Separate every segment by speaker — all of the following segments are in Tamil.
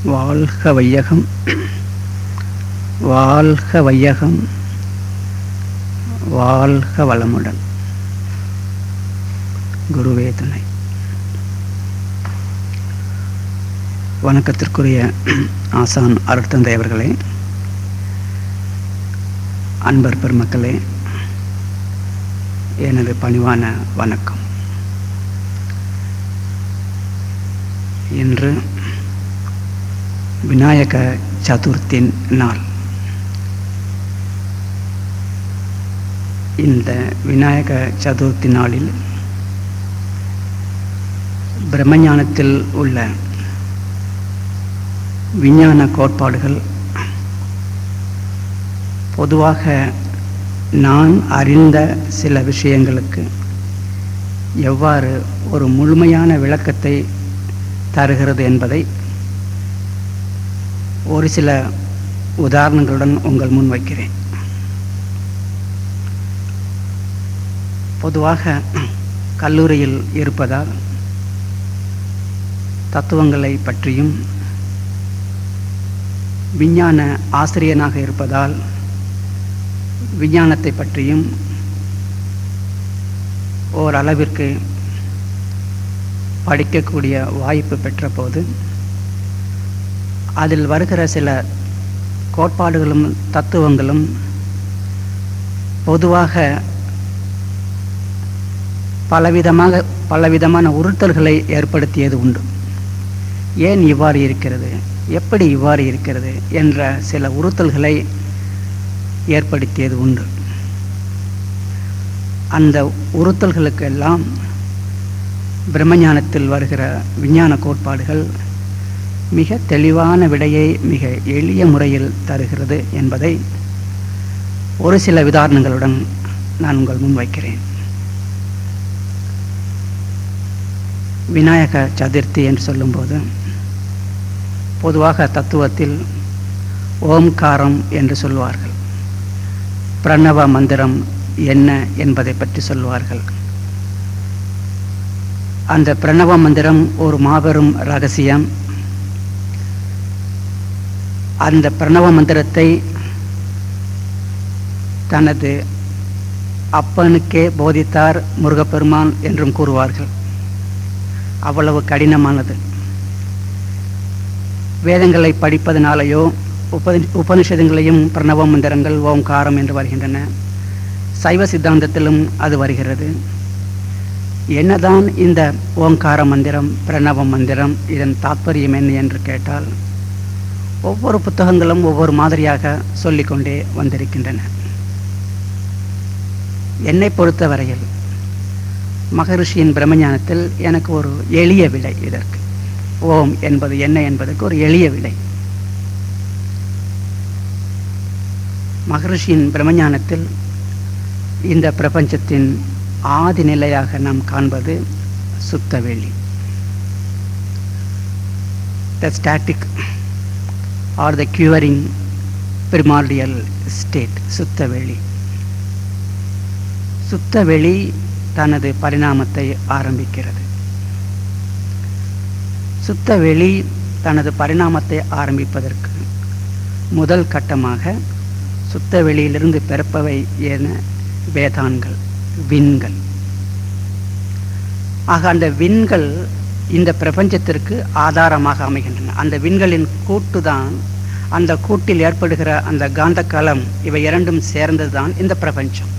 Speaker 1: வாழ்க வையகம், வாழ்க வையகம், வாழ்க வளமுடன். குருவே துணை. வணக்கத்திற்குரிய ஆசான் அருட்தந்தை அவர்களே, அன்பர் பெருமக்களே, எனது பணிவான வணக்கம். இன்று விநாயக சதுர்த்தி நாள். இந்த விநாயக சதுர்த்தி நாளில் பிரம்மஞானத்தில் உள்ள விஞ்ஞான கோட்பாடுகள் பொதுவாக நான் அறிந்த சில விஷயங்களுக்கு எவ்வாறு ஒரு முழுமையான விளக்கத்தை தருகிறது என்பதை ஒரு சில உதாரணங்களுடன் உங்கள் முன் வைக்கிறேன். பொதுவாக கல்லூரியில் இருப்பதால் தத்துவங்களை பற்றியும், விஞ்ஞான ஆசிரியனாக இருப்பதால் விஞ்ஞானத்தை பற்றியும் ஓரளவிற்கு படிக்கக்கூடிய வாய்ப்பு பெற்ற போது அதில் வருகிற சில கோட்பாடுகளும் தத்துவங்களும் பொதுவாக பலவிதமான உறுத்தல்களை ஏற்படுத்தியது உண்டு. ஏன் இவ்வாறு இருக்கிறது, எப்படி இவ்வாறு இருக்கிறது என்ற சில உறுத்தல்களை ஏற்படுத்தியது உண்டு. அந்த உறுத்தல்களுக்கெல்லாம் பிரம்மஞானத்தில் வருகிற விஞ்ஞான கோட்பாடுகள் மிக தெளிவான விடையை மிக எளிய முறையில் தருகிறது என்பதை ஒரு சில உதாரணங்களுடன் நான் உங்கள் முன் வைக்கிறேன். விநாயக சதுர்த்தி என்று சொல்லும்போது பொதுவாக தத்துவத்தில் ஓம்காரம் என்று சொல்வார்கள். பிரணவ மந்திரம் என்ன என்பதை பற்றி சொல்வார்கள். அந்த பிரணவ மந்திரம் ஒரு மாபெரும் ரகசியம். அந்த பிரணவ மந்திரத்தை தனது அப்பனுக்கே போதித்தார் முருகப்பெருமான் என்றும் கூறுவார்கள். அவ்வளவு கடினமானது. வேதங்களை படிப்பதனாலேயோ உபனிஷதங்களையும் பிரணவ மந்திரங்கள் ஓம்காரம் என்று வருகின்றன. சைவ சித்தாந்தத்திலும் அது வருகிறது. என்னதான் இந்த ஓங்கார மந்திரம், பிரணவ மந்திரம், இதன் தாத்பரியம் என்ன என்று கேட்டால் ஒவ்வொரு புத்தகங்களும் ஒவ்வொரு மாதிரியாக சொல்லிக்கொண்டே வந்திருக்கின்றன. என்னை பொறுத்தவரையில் மகரிஷியின் பிரம்மஞானத்தில் எனக்கு ஒரு எளிய விடை இதற்கு. ஓம் என்பது என்ன என்பதற்கு ஒரு எளிய விடை. மகரிஷியின் பிரம்மஞானத்தில் இந்த பிரபஞ்சத்தின் ஆதி நிலையாக நாம் காண்பது சுத்தவெளி, the static or the quivering primordial state. சுத்தவெளி. சுத்தவெளி தனது பரிணாமத்தை ஆரம்பிக்கிறது. சுத்தவெளி தனது பரிணாமத்தை ஆரம்பிப்பதற்கு முதல் கட்டமாக சுத்தவெளியிலிருந்து பிறப்பவை என வேதான்கள், விண்கள். ஆக அந்த விண்கள் இந்த பிரபஞ்சத்திற்கு ஆதாரமாக அமைகின்றன. அந்த விண்களின் கூட்டுதான், அந்த கூட்டில் ஏற்படுகிற அந்த காந்தக்களம், இவை இரண்டும் சேர்ந்ததுதான் இந்த பிரபஞ்சம்.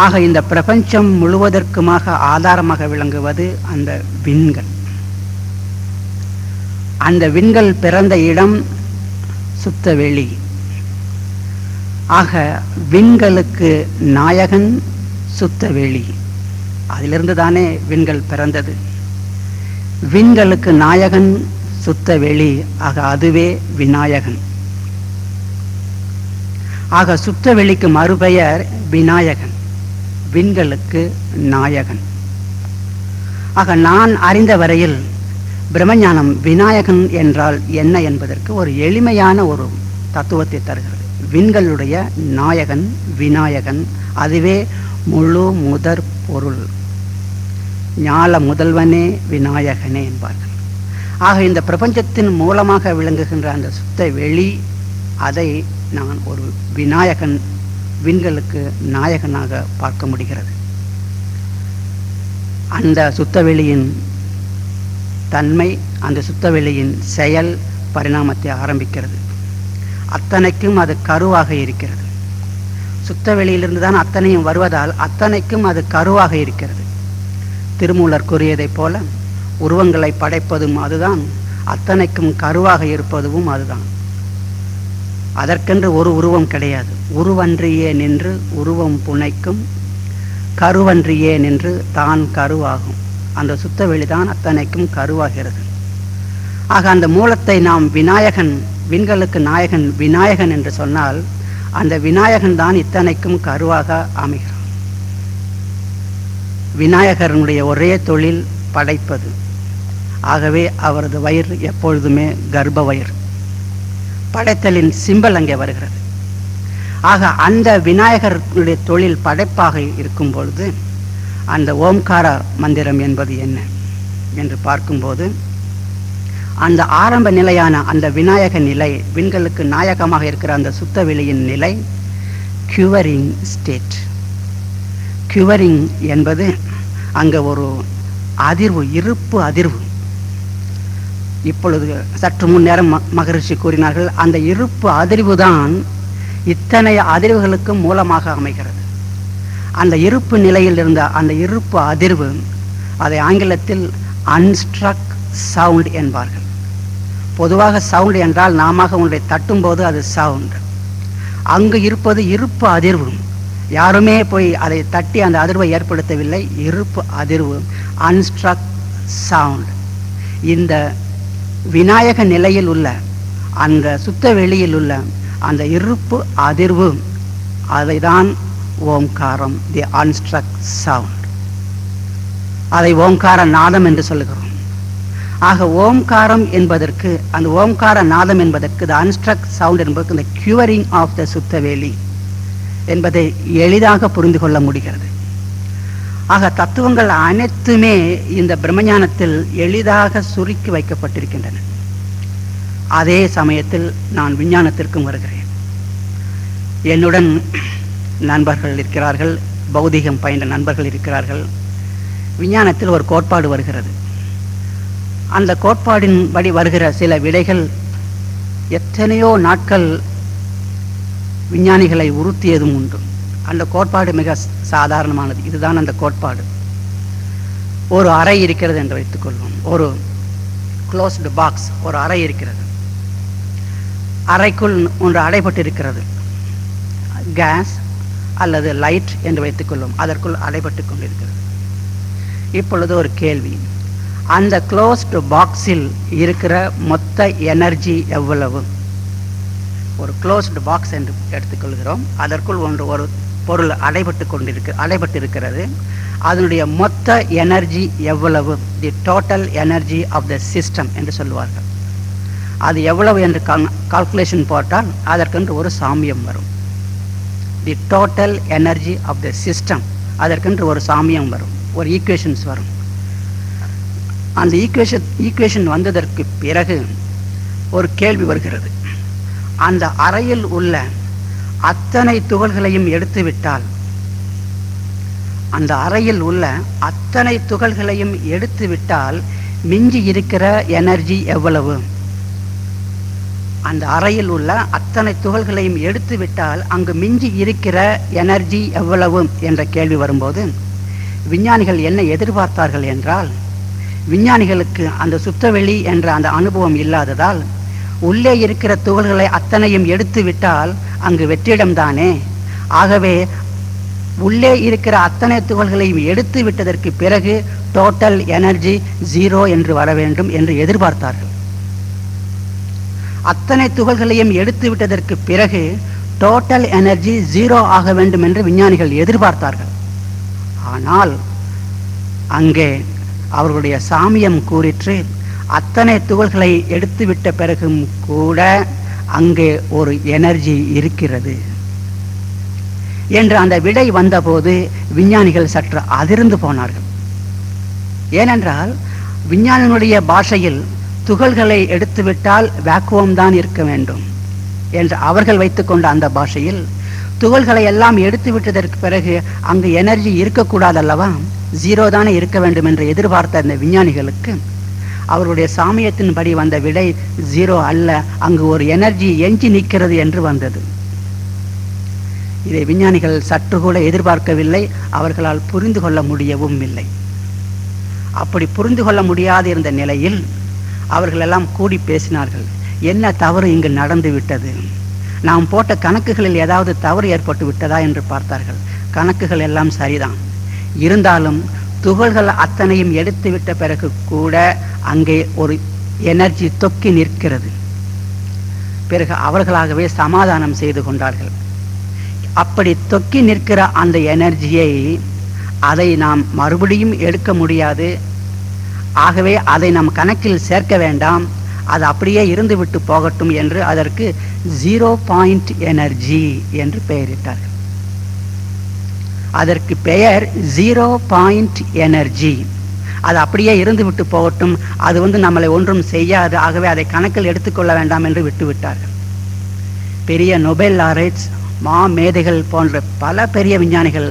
Speaker 1: ஆக இந்த பிரபஞ்சம் முழுவதற்குமாக ஆதாரமாக விளங்குவது அந்த விண்கள். அந்த விண்கள் பிறந்த இடம் சுத்தவெளி. ஆக விண்களுக்கு நாயகன் சுத்தவெளி. அதிலிருந்து தானே விண்கள் பிறந்தது. விண்களுக்கு நாயகன் சுத்தவெளி. ஆக அதுவே விநாயகன். ஆக சுத்தவெளிக்கு மறுபெயர் விநாயகன், விண்களுக்கு நாயகன். ஆக நான் அறிந்த வரையில் பிரம்மஞானம் விநாயகன் என்றால் என்ன என்பதற்கு ஒரு எளிமையான ஒரு தத்துவத்தை தருகிறது. விண்களுடைய நாயகன் விநாயகன், அதுவே முழு முதற் பொருள். ஞால முதல்வனே விநாயகனே என்பார்கள். ஆக இந்த பிரபஞ்சத்தின் மூலமாக விளங்குகின்ற அந்த சுத்த வெளி, அதை நான் ஒரு விநாயகன், விண்களுக்கு நாயகனாக பார்க்க முடிகிறது. அந்த சுத்தவெளியின் தன்மை, அந்த சுத்தவெளியின் செயல் பரிணாமத்தை ஆரம்பிக்கிறது. அத்தனைக்கும் அது கருவாக இருக்கிறது. சுத்தவெளியிலிருந்து தான் அத்தனையும் வருவதால் அத்தனைக்கும் அது கருவாக இருக்கிறது. திருமூலர் கூறியதைப் போல உருவங்களை படைப்பதும் அதுதான், அத்தனைக்கும் கருவாக இருப்பதும் அதுதான். அதற்கென்று ஒரு உருவம் கிடையாது. உருவன்றியே நின்று உருவம் புனைக்கும், கருவன்றியே நின்று தான் கருவாகும். அந்த சுத்தவெளிதான் அத்தனைக்கும் கருவாகிறது. ஆக அந்த மூலத்தை நாம் விநாயகன், விண்களுக்கு நாயகன் விநாயகன் என்று சொன்னால், அந்த விநாயகன் தான் இத்தனைக்கும் கருவாக அமைகிறான். விநாயகரனுடைய ஒரே தொழில் படைப்பது. ஆகவே அவரது வயிறு எப்பொழுதுமே கர்ப்ப வயிறு. படைத்தலின் சிம்பல் அங்கே வருகிறது. ஆக அந்த விநாயகருடைய தொழில் படைப்பாக இருக்கும் பொழுது அந்த ஓம்கார மந்திரம் என்பது என்ன என்று பார்க்கும்போது, அந்த ஆரம்ப நிலையான அந்த விநாயக நிலை, விண்களுக்கு நாயகமாக இருக்கிற அந்த சுத்தவெளியின் நிலை கியூவரிங் ஸ்டேட். கியூவரிங் என்பது அங்கே ஒரு அதிர்வு, இருப்பு அதிர்வு. இப்பொழுது சற்று முன்னேறம் மகரிஷி கூறினார்கள், அந்த இருப்பு அதிர்வு தான் இத்தனை அதிர்வுகளுக்கு மூலமாக அமைகிறது. அந்த இருப்பு நிலையில் இருந்த அந்த இருப்பு அதிர்வு, அதை ஆங்கிலத்தில் அன்ஸ்ட்ரக் சவுண்ட் என்பார்கள். பொதுவாக சவுண்ட் என்றால் நாம ஒன்றை தட்டும் போது அது சவுண்ட். அங்கு இருப்பது இருப்பு அதிர்வு. யாருமே போய் அதை தட்டி அந்த அதிர்வை ஏற்படுத்தவில்லை. இருப்பு அதிர்வு, அன்ஸ்ட்ரக் சவுண்ட். இந்த விநாயக நிலையில் உள்ள அந்த சுத்த வெளியில் உள்ள அந்த இருப்பு அதிர்வு, அதை தான் ஓம்காரம், தி அன்ஸ்ட்ரக் சவுண்ட். அதை ஓம்கார நாதம் என்று சொல்லுகிறோம். ஆக ஓம்காரம் என்பதற்கு, அந்த ஓம்கார நாதம் என்பதற்கு, தி அன்ஸ்ட்ரக் சவுண்ட் என்பதற்கு இந்த கியூவரிங் ஆஃப் த சுத்தவேலி என்பதை எளிதாக புரிந்து கொள்ள முடிகிறது. ஆக தத்துவங்கள் அனைத்துமே இந்த பிரம்மஞானத்தில் எளிதாக சுருக்கி வைக்கப்பட்டிருக்கின்றன. அதே சமயத்தில் நான் விஞ்ஞானத்திற்கும் வருகிறேன். என்னுடன் நண்பர்கள் இருக்கிறார்கள், பௌதிகம் பயின்ற நண்பர்கள் இருக்கிறார்கள். விஞ்ஞானத்தில் ஒரு கோட்பாடு வருகிறது. அந்த கோட்பாடின் படி வருகிற சில விடைகள் எத்தனையோ நாட்கள் விஞ்ஞானிகளை உறுத்தியதும் உண்டு. அந்த கோட்பாடு மிக சாதாரணமானது. இதுதான் அந்த கோட்பாடு. ஒரு அறை இருக்கிறது என்று வைத்துக்கொள்வோம். ஒரு க்ளோஸ்டு பாக்ஸ், ஒரு அறை இருக்கிறது. அறைக்குள் ஒன்று அடைபட்டு இருக்கிறது. கேஸ் அல்லது லைட் என்று வைத்துக்கொள்வோம். அதற்குள் அடைபட்டு கொண்டிருக்கிறது. இப்பொழுது ஒரு கேள்வி, அந்த க்ளோஸ்டு பாக்ஸில் இருக்கிற மொத்த எனர்ஜி எவ்வளவு? ஒரு க்ளோஸ்டு பாக்ஸ் என்று எடுத்துக்கொள்கிறோம். அதற்குள் ஒரு பொருள் அடைபட்டு இருக்கிறது. அதனுடைய மொத்த எனர்ஜி எவ்வளவு? The total energy of the system என்று சொல்லுவார்கள். அது எவ்வளவு என்று கால்குலேஷன் போட்டால் அதற்கென்று ஒரு சாமியம் வரும். The total energy of the system, அதற்கென்று ஒரு சாமியம் வரும், ஒரு ஈக்குவேஷன்ஸ் வரும். அந்த ஈக்குவேஷன் வந்ததற்கு பிறகு ஒரு கேள்வி வருகிறது. அந்த அறையில் உள்ள அத்தனை துகள்களையும் எடுத்துவிட்டால், அந்த அறையில் உள்ள அத்தனை துகள்களையும் எடுத்துவிட்டால் மிஞ்சி இருக்கிற எனர்ஜி எவ்வளவு? அந்த அறையில் உள்ள அத்தனை துகள்களையும் எடுத்துவிட்டால் அங்கு மிஞ்சி இருக்கிற எனர்ஜி எவ்வளவு என்ற கேள்வி வரும்போது விஞ்ஞானிகள் என்ன எதிர்பார்த்தார்கள் என்றால், விஞ்ஞானிகளுக்கு அந்த சுத்தவெளி என்ற அந்த அனுபவம் இல்லாததால் உள்ளே இருக்கிற துகள்களை அத்தனையும் எடுத்து விட்டால் அங்கு வெற்றிடம்தானே. ஆகவே உள்ளே இருக்கிற அத்தனை துகள்களையும் எடுத்து விட்டதற்கு பிறகு டோட்டல் எனர்ஜி 0 என்று வர வேண்டும் என்று எதிர்பார்த்தார்கள். அத்தனை துகள்களையும் எடுத்து விட்டதற்கு பிறகு டோட்டல் எனர்ஜி 0 ஆக வேண்டும் என்று விஞ்ஞானிகள் எதிர்பார்த்தார்கள். ஆனால் அங்கே அவர்களுடைய சாமியம் கூறிற்று, அத்தனை துகள்களை எடுத்துவிட்ட பிறகும் கூட அங்கே ஒரு எனர்ஜி இருக்கிறது என்று அந்த விடை வந்தபோது விஞ்ஞானிகள் சற்று அதிர்ந்து போனார்கள். ஏனென்றால் விஞ்ஞானிகளுடைய பாஷையில் துகள்களை எடுத்துவிட்டால் வேக்குவம் தான் இருக்க வேண்டும் என்று அவர்கள் வைத்துக்கொண்ட அந்த பாஷையில், துகள்களை எல்லாம் எடுத்து விட்டதற்கு பிறகு அங்கு எனர்ஜி இருக்கக்கூடாது அல்லவா, ஜீரோ தானே இருக்க வேண்டும் என்று எதிர்பார்த்த அந்த விஞ்ஞானிகளுக்கு அவருடைய சாமியத்தின்படி வந்த விடை ஜீரோ அல்ல, அங்கு ஒரு எனர்ஜி எஞ்சி நிற்கிறது என்று வந்தது. இதை விஞ்ஞானிகள் சற்று கூட எதிர்பார்க்கவில்லை, அவர்களால் புரிந்து கொள்ள முடியவும் இல்லை. அப்படி புரிந்து கொள்ள முடியாது இருந்த நிலையில் அவர்கள் எல்லாம் கூடி பேசினார்கள். என்ன தவறு இங்கு நடந்து விட்டது, நாம் போட்ட கணக்குகளில் ஏதாவது தவறு ஏற்பட்டு விட்டதா என்று பார்த்தார்கள். கணக்குகள் எல்லாம் சரிதான், இருந்தாலும் துகள்கள் அத்தனையும் எடுத்து விட்ட பிறகு கூட அங்கே ஒரு எனர்ஜி தொக்கி நிற்கிறது. பிறகு அவர்களாகவே சமாதானம் செய்து கொண்டார்கள். அப்படி தொக்கி நிற்கிற அந்த எனர்ஜியை அதை நாம் மறுபடியும் எடுக்க முடியாது, ஆகவே அதை நம் கணக்கில் சேர்க்க வேண்டாம், அது அப்படியே இருந்துவிட்டு போகட்டும் என்று அதற்கு 0 பாயிண்ட் எனர்ஜி என்று பெயரிட்டார்கள். அதற்கு பெயர் 0 பாயிண்ட் எனர்ஜி. அது அப்படியே இருந்துவிட்டு போகட்டும், அது நம்மளை ஒன்றும் செய்யாது, ஆகவே அதை கணக்கில் எடுத்துக்கொள்ள வேண்டாம் என்று விட்டுவிட்டார்கள். பெரிய நோபல் லாரேட்ஸ், மேதைகள் போன்ற பல பெரிய விஞ்ஞானிகள்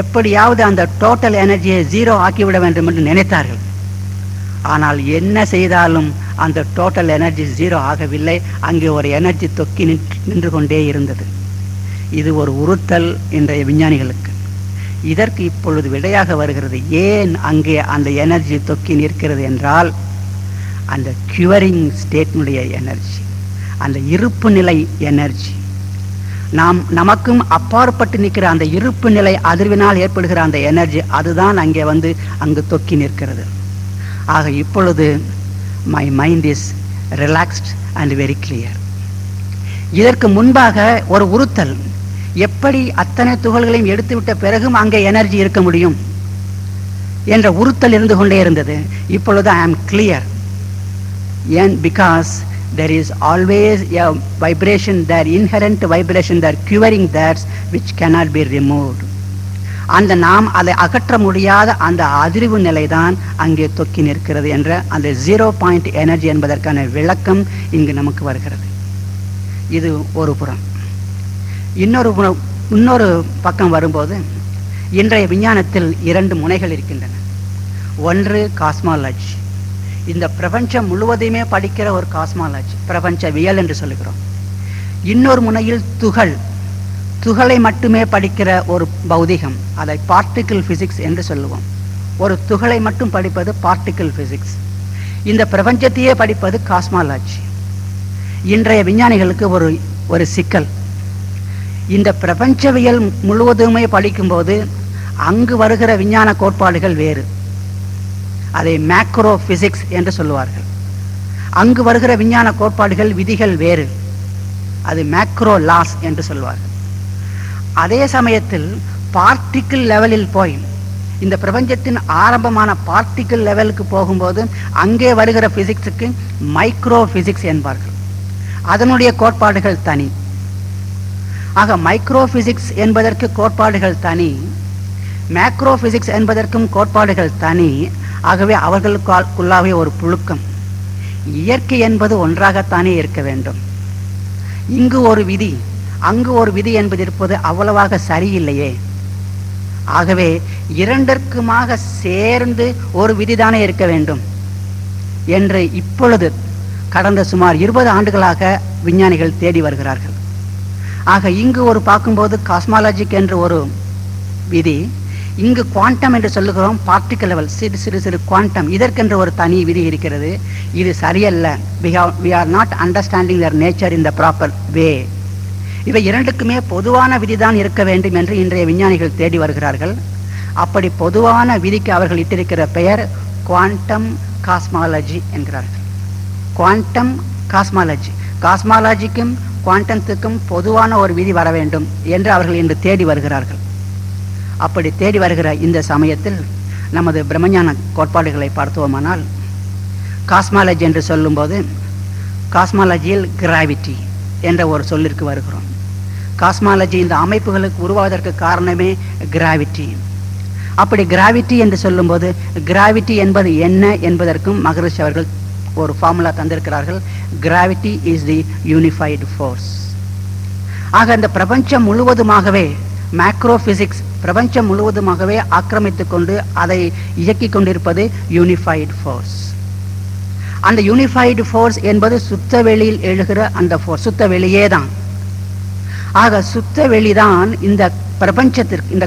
Speaker 1: எப்படியாவது அந்த டோட்டல் எனர்ஜியை 0 ஆக்கிவிட வேண்டும் என்று நினைத்தார்கள். ஆனால் என்ன செய்தாலும் அந்த டோட்டல் எனர்ஜி 0 ஆகவில்லை, அங்கே ஒரு எனர்ஜி தொக்கி நின்று கொண்டே இருந்தது. இது ஒரு உறுத்தல் இன்றைய விஞ்ஞானிகளுக்கு. இதற்கு இப்பொழுது விடையாக வருகிறது, ஏன் அங்கே அந்த எனர்ஜி தொக்கி நிற்கிறது என்றால், அந்த கியூரிங் ஸ்டேட்னுடைய எனர்ஜி, அந்த இருப்பு நிலை எனர்ஜி, நமக்கும் அப்பாற்பட்டு நிற்கிற அந்த இருப்பு நிலை அதிர்வினால் ஏற்படுகிற அந்த எனர்ஜி, அதுதான் அங்கே அங்கு தொக்கி நிற்கிறது. ஆக இப்பொழுது my mind is relaxed and very clear. இதற்கு முன்பாக ஒரு உறுத்தல், எப்படி அத்தனை துகள்களையும் எடுத்துவிட்ட பிறகும் அங்கே எனர்ஜி இருக்க முடியும் என்ற உறுத்தல் இருந்து கொண்டே இருந்தது. இப்பொழுது ஐ ஆம் கிளியர். ஏன்? Because there is always a vibration there, inherent vibration there, quivering there, which cannot be removed. அந்த நாம் அதை அகற்ற முடியாத அந்த அதிர்வு நிலைதான் அங்கே தொக்கி நிற்கிறது என்ற அந்த 0 பாயிண்ட் எனர்ஜி என்பதற்கான விளக்கம் இங்கு நமக்கு வருகிறது. இது ஒரு புறம். இன்னொரு பக்கம் வரும்போது, இன்றைய விஞ்ஞானத்தில் 2 முனைகள் இருக்கின்றன. ஒன்று காஸ்மாலஜி, இந்த பிரபஞ்சம் முழுவதையுமே படிக்கிற ஒரு காஸ்மாலஜி, பிரபஞ்சவியல் என்று சொல்லுகிறோம். இன்னொரு முனையில் துகளை மட்டுமே படிக்கிற ஒரு பௌதிகம், அதை பார்ட்டிகிள் பிசிக்ஸ் என்று சொல்லுவோம். ஒரு துகளை மட்டும் படிப்பது பார்ட்டிகிள் பிசிக்ஸ். இந்த பிரபஞ்சத்தையே படிப்பது காஸ்மாலஜி. இன்றைய விஞ்ஞானிகளுக்கு ஒரு சிக்கல், இந்த பிரபஞ்சவியல் முழுவதுமே படிக்கும்போது அங்கு வருகிற விஞ்ஞான கோட்பாடுகள் வேறு, அதை மேக்ரோ பிசிக்ஸ் என்று சொல்லுவார்கள். அங்கு வருகிற விஞ்ஞான கோட்பாடுகள் விதிகள் வேறு, அது மேக்ரோ லாஸ் என்று சொல்வார்கள். அதே சமயத்தில் பார்ட்டிகிள் லெவலில் போய் இந்த பிரபஞ்சத்தின் ஆரம்பமான பார்ட்டிகிள் லெவலுக்கு போகும்போது அங்கே வருகிற பிசிக்ஸுக்கு மைக்ரோ பிசிக்ஸ் என்பார்கள். அதனுடைய கோட்பாடுகள் தனி. ஆக மைக்ரோ பிசிக்ஸ் என்பதற்கு கோட்பாடுகள் தனி, மேக்ரோ பிசிக்ஸ் என்பதற்கும் கோட்பாடுகள் தனி. ஆகவே அவர்களுக்குள்ளாவே ஒரு புழுக்கம். இயற்கை என்பது ஒன்றாகத்தானே இருக்க வேண்டும். இங்கு ஒரு விதி, அங்கு ஒரு விதி என்பது இருப்பது அவ்வளவாக சரியில்லையே. ஆகவே இரண்டிற்குமாக சேர்ந்து ஒரு விதிதானே இருக்க வேண்டும் என்று இப்பொழுது கடந்த சுமார் 20 ஆண்டுகளாக விஞ்ஞானிகள் தேடி வருகிறார்கள். ஆக இங்கு ஒரு பார்க்கும்போது காஸ்மாலஜிக் என்று ஒரு விதி, இங்கு குவாண்டம் என்று சொல்லுகிறோம், பார்ட்டிகல் லெவல், சிறு குவாண்டம், இதற்கென்று ஒரு தனி விதி இருக்கிறது. இது சரியல்ல. we are not understanding their nature in the proper way. இவை இரண்டுக்குமே பொதுவான விதிதான் இருக்க வேண்டும் என்று இன்றைய விஞ்ஞானிகள் தேடி வருகிறார்கள். அப்படி பொதுவான விதிக்கு அவர்கள் இட்டிருக்கிற பெயர் குவாண்டம் காஸ்மாலஜி என்கிறார்கள். குவாண்டம் காஸ்மாலஜி, காஸ்மாலஜிக்கும் குவாண்டத்துக்கும் பொதுவான ஒரு விதி வர வேண்டும் என்று அவர்கள் இன்று தேடி வருகிறார்கள். அப்படி தேடி வருகிற இந்த சமயத்தில் நமது பிரம்மஞான கோட்பாடுகளை பார்த்தோமானால், காஸ்மாலஜி என்று சொல்லும்போது காஸ்மாலஜியில் கிராவிட்டி என்ற ஒரு சொல்லிற்கு வருகிறோம். காஸ்மாலஜி இந்த அமைப்புகளுக்கு உருவாவதற்கு காரணமே கிராவிட்டி. அப்படி கிராவிட்டி என்று சொல்லும்போது கிராவிட்டி என்பது என்ன என்பதற்கும் மகரிஷி அவர்கள் ஒரு ஃபார்முலா தந்திருக்கிறார்கள். Gravity is the unified force. ஆக இந்த பிரபஞ்சம் முழுவதுமாகவே மேக்ரோ பிசிக்ஸ் பிரபஞ்சம் முழுவதுமாகவே ஆக்கிரமித்துக் கொண்டு அதை இயக்கிக் கொண்டிருப்பது யூனிஃபைடு ஃபோர்ஸ். அந்த யூனிஃபைடு ஃபோர்ஸ் என்பது சுத்த வெளியில் எழுகிற அந்த ஃபோர்ஸ், சுத்த வெளியே தான். ஆக சுத்த வெளிதான் இந்த பிரபஞ்சத்திற்கு, இந்த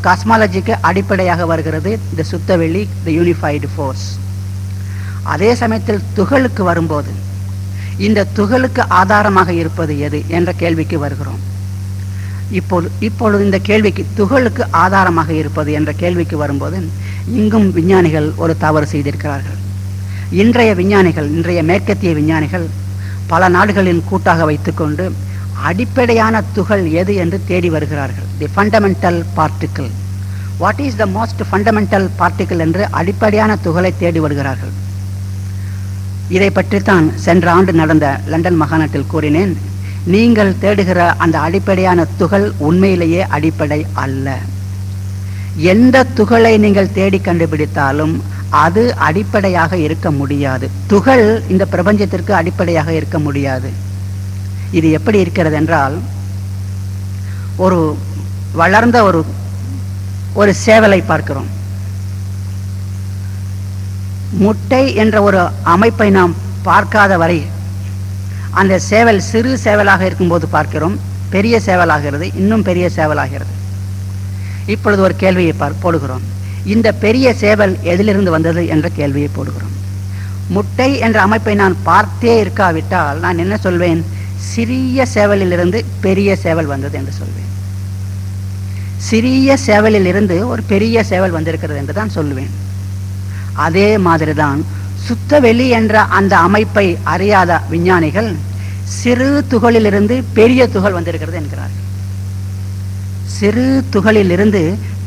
Speaker 1: காஸ்மாலஜிக்கு அடிப்படையாக வருகிறது இந்த சுத்த வெளி, இந்த யூனிஃபைடு ஃபோர்ஸ். அதே சமயத்தில் துகளுக்கு வரும்போது இந்த துகளுக்கு ஆதாரமாக இருப்பது எது என்ற கேள்விக்கு வருகிறோம். இப்பொழுது இந்த கேள்விக்கு, துகளுக்கு ஆதாரமாக இருப்பது என்ற கேள்விக்கு வரும்போது இங்கும் விஞ்ஞானிகள் ஒரு தவறு செய்திருக்கிறார்கள். இன்றைய விஞ்ஞானிகள், இன்றைய மேற்கத்திய விஞ்ஞானிகள் பல நாடுகளின் கூட்டாக வைத்துக்கொண்டு அடிப்படையான துகள் எது என்று தேடி வருகிறார்கள். தி fundamental particle, what is the most fundamental particle என்று அடிப்படையான துகளை தேடி வருகிறார்கள். இதை பற்றித்தான் சென்ற ஆண்டு நடந்த லண்டன் மாகாணத்தில் கூறினேன். நீங்கள் தேடுகிற அந்த அடிப்படையான துகள் உண்மையிலேயே அடிப்படை அல்ல. எந்த துகளை நீங்கள் தேடி கண்டுபிடித்தாலும் அது அடிப்படையாக இருக்க முடியாது. துகள் இந்த பிரபஞ்சத்திற்கு அடிப்படையாக இருக்க முடியாது. இது எப்படி இருக்கிறது என்றால், ஒரு வளர்ந்த ஒரு சேவலை பார்க்கிறோம். முட்டை என்ற ஒரு அமைப்பை நாம் பார்க்காத வரை அந்த சேவல் சிறு சேவலாக இருக்கும்போது பார்க்கிறோம், பெரிய சேவலாகிறது, இன்னும் பெரிய சேவலாகிறது. இப்பொழுது ஒரு கேள்வியை போடுகிறோம். இந்த பெரிய சேவல் எதிலிருந்து வந்தது என்ற கேள்வியை போடுகிறோம். முட்டை என்ற அமைப்பை நான் பார்த்தே இருக்காவிட்டால் நான் என்ன சொல்வேன்? சிறிய சேவலிலிருந்து பெரிய சேவல் வந்தது என்று சொல்வேன். சிறிய சேவலில் இருந்து ஒரு பெரிய சேவல் வந்திருக்கிறது என்று தான் சொல்லுவேன். அதே மாதிரிதான் சுத்த வெளி என்ற அந்த அமைப்பை அறியாத விஞ்ஞானிகள் சிறு துகளிலிருந்து பெரிய துகள் வந்திருக்கிறது என்கிறார்கள். சிறு துகளிலிருந்து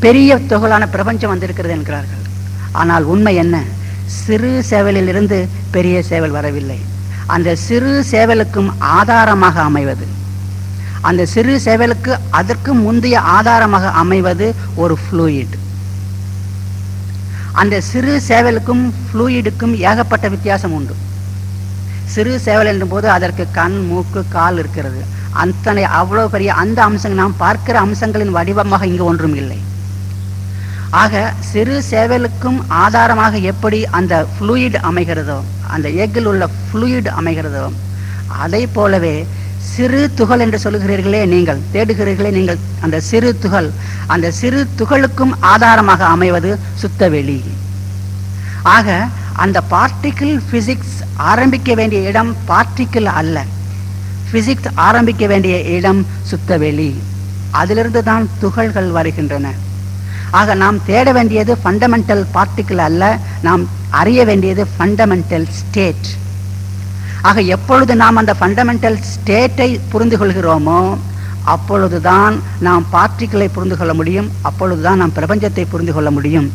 Speaker 1: பெரிய துகளான பிரபஞ்சம் வந்திருக்கிறது என்கிறார்கள். ஆனால் உண்மை என்ன? சிறு சேவலில் இருந்து பெரிய சேவல் வரவில்லை. அந்த சிறு சேவலுக்கும் ஆதாரமாக அமைவது, அந்த சிறு சேவலுக்கு அதற்கு முந்தைய ஆதாரமாக அமைவது ஒரு ஃப்ளூயிட். அந்த சிறு சேவலுக்கும் ஃப்ளூயிடுக்கும் ஏகப்பட்ட வித்தியாசம் உண்டு. சிறு சேவல் என்ற போது அதற்கு கண், மூக்கு, கால் இருக்கிறது. அத்தனை அவ்வளவு பெரிய அந்த அம்சங்கள், நாம் பார்க்கிற அம்சங்களின் வடிவமாக இங்கு ஒன்றும் இல்லை. ஆக சிறு சேவலுக்கும் ஆதாரமாக எப்படி அந்த ஃப்ளூயிட் அமைகிறதோ, அந்த எக்கில் உள்ள ஃப்ளூயிட் அமைகிறதோ, அதை போலவே சிறு துகள் என்று சொல்லுகிறீர்களே, நீங்கள் தேடுகிறீர்களே நீங்கள், அந்த சிறு துகள், அந்த சிறு துகளுக்கும் ஆதாரமாக அமைவது சுத்தவெளி. ஆக அந்த பார்ட்டிக்கிள் பிசிக்ஸ் ஆரம்பிக்க வேண்டிய இடம் பார்ட்டிக்கிள் அல்ல, பிசிக்ஸ் ஆரம்பிக்க வேண்டிய இடம் சுத்தவெளி. அதிலிருந்து தான் துகள்கள் வருகின்றன. ஆக நாம் தேட வேண்டியது ஃபண்டமெண்டல் பார்ட்டிக்கிள் அல்ல, நாம் அறிய வேண்டியது ஃபண்டமெண்டல் ஸ்டேட். ஆக எப்பொழுது நாம் அந்த ஃபண்டமெண்டல் ஸ்டேட்டை புரிந்து கொள்கிறோமோ அப்பொழுதுதான் நாம் பார்ட்டிக்கிளை புரிந்து கொள்ள முடியும், அப்பொழுதுதான் நாம் பிரபஞ்சத்தை புரிந்து கொள்ள முடியும்.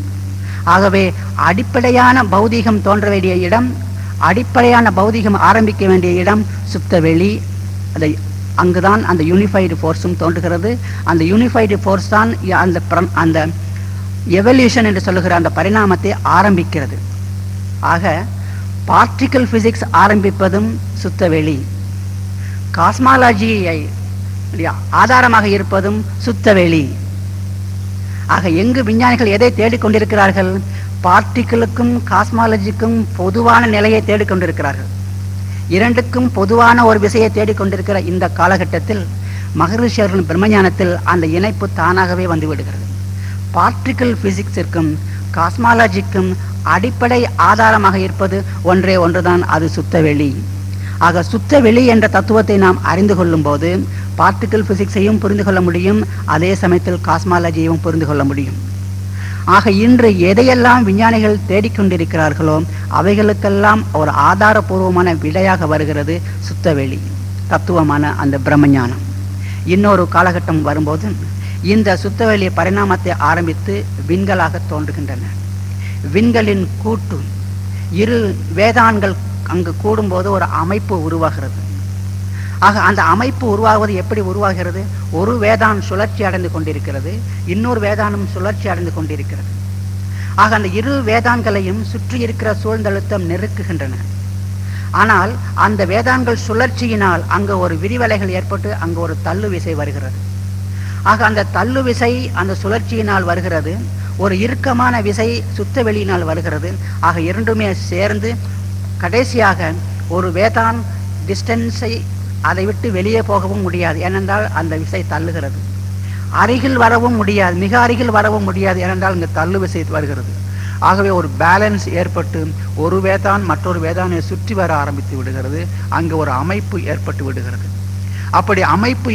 Speaker 1: ஆகவே அடிப்படையான பௌதீகம் தோன்ற வேண்டிய இடம், அடிப்படையான பௌதீகம் ஆரம்பிக்க வேண்டிய இடம் சுத்தவெளி. அதை அங்குதான் அந்த யூனிஃபைடு ஃபோர்ஸும் தோன்றுகிறது. அந்த யூனிஃபைடு ஃபோர்ஸ் தான் அந்த எவல்யூஷன் என்று சொல்லுகிற அந்த பரிணாமத்தை ஆரம்பிக்கிறது. ஆக பார்ட்டிக்கல் பிசிக்ஸ் ஆரம்பிப்பதும் சுத்தவெளி, காஸ்மாலஜியை ஆதாரமாக இருப்பதும் சுத்தவெளி. ஆக எங்கு விஞ்ஞானிகள் எதை தேடிக்கொண்டிருக்கிறார்கள்? பார்ட்டிக்கிளுக்கும் காஸ்மாலஜிக்கும் பொதுவான நிலையை தேடிக்கொண்டிருக்கிறார்கள். இரண்டுக்கும் பொதுவான ஒரு விஷயை தேடிக்கொண்டிருக்கிற இந்த காலகட்டத்தில் மகரிஷி அவர்களின் பிரம்மஞானத்தில் அந்த இணைப்பு தானாகவே வந்துவிடுகிறது. பார்ட்டிக்கிள் பிசிக்ஸிற்கும் காஸ்மாலஜிக்கும் அடிப்படை ஆதாரமாக இருப்பது ஒன்றே ஒன்றுதான், அது சுத்தவெளி. ஆக சுத்தவெளி என்ற தத்துவத்தை நாம் அறிந்து கொள்ளும் போது பார்ட்டிக்கிள் பிசிக்ஸையும் புரிந்து கொள்ள முடியும், அதே சமயத்தில் காஸ்மாலஜியையும் புரிந்து கொள்ள முடியும். ஆக இன்று எதையெல்லாம் விஞ்ஞானிகள் தேடிக்கொண்டிருக்கிறார்களோ அவைகளுக்கெல்லாம் ஒரு ஆதாரபூர்வமான விடையாக வருகிறது சுத்தவெளி தத்துவமான அந்த பிரம்மஞானம். இன்னொரு காலகட்டம் வரும்போது இந்த சுத்தவெளி பரிணாமத்தை ஆரம்பித்து விண்களாக தோன்றுகின்றன. விண்களின் கூட்டு, இரு வேதான்கள் அங்கு கூடும்போது ஒரு அமைப்பு உருவாகிறது. ஆக அந்த அமைப்பு உருவாகுவது எப்படி உருவாகிறது? ஒரு வேதான் சுழற்சி அடைந்து கொண்டிருக்கிறது, இன்னொரு வேதானும் சுழற்சி அடைந்து கொண்டிருக்கிறது. ஆக அந்த இரு வேதான்களையும் சுற்றி இருக்கிற சூழ்ந்தழுத்தம் நெருக்குகின்றன. ஆனால் அந்த வேதான்கள் சுழற்சியினால் அங்கு ஒரு விரிவலைகள் ஏற்பட்டு அங்கு ஒரு தள்ளு விசை வருகிறது. ஆக அந்த தள்ளு விசை அந்த சுழற்சியினால் வருகிறது, ஒரு இறுக்கமான விசை சுத்த வெளியினால் வருகிறது. ஆக இரண்டுமே சேர்ந்து கடைசியாக ஒரு வேதான் டிஸ்டன்ஸை அதை விட்டு வெளியே போகவும் முடியாது, ஏனென்றால் அந்த விசை தள்ளுகிறது. அருகில் வரவும் முடியாது, மிக அருகில் வரவும் முடியாது, ஏனென்றால் இங்கு தள்ளு விசை வருகிறது. ஆகவே ஒரு பேலன்ஸ் ஏற்பட்டு ஒரு வேதான் மற்றொரு வேதானை சுற்றி வர ஆரம்பித்து விடுகிறது. அங்கு ஒரு அமைப்பு ஏற்பட்டு விடுகிறது. அப்படி அமைப்பு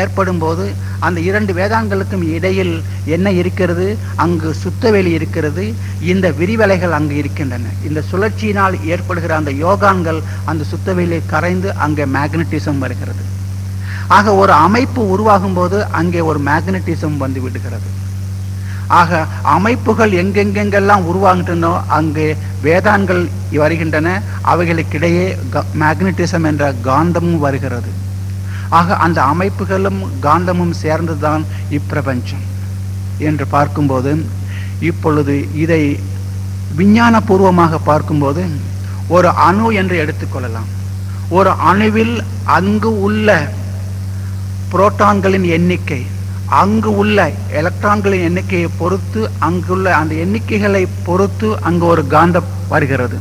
Speaker 1: ஏற்படும் போது அந்த இரண்டு வேதான்களுக்கும் இடையில் என்ன இருக்கிறது? அங்கு சுத்தவெளி இருக்கிறது. இந்த விரிவலைகள் அங்கு இருக்கின்றன. இந்த சுழற்சியினால் ஏற்படுகிற அந்த யோகான்கள் அந்த சுத்தவெளியை கரைந்து அங்கே மேக்னட்டிசம் வருகிறது. ஆக ஒரு அமைப்பு உருவாகும் போது அங்கே ஒரு மேக்னட்டிசம் வந்து விடுகிறது. ஆக அமைப்புகள் எங்கெங்கெல்லாம் உருவாகின்றனோ அங்கே வேதான்கள் வருகின்றன. அவைகளுக்கிடையே மேக்னட்டிசம் என்ற காந்தமும் வருகிறது. ஆக அந்த அமைப்புகளும் காந்தமும் சேர்ந்துதான் இப்பிரபஞ்சம் என்று பார்க்கும்போது, இப்பொழுது இதை விஞ்ஞான பூர்வமாக பார்க்கும்போது ஒரு அணு என்று எடுத்துக்கொள்ளலாம். ஒரு அணுவில் அங்கு உள்ள புரோட்டான்களின் எண்ணிக்கை, அங்கு உள்ள எலக்ட்ரான்களின் எண்ணிக்கையை பொறுத்து, அங்குள்ள அந்த எண்ணிக்கைகளை பொறுத்து அங்கு ஒரு காந்தம் வருகிறது.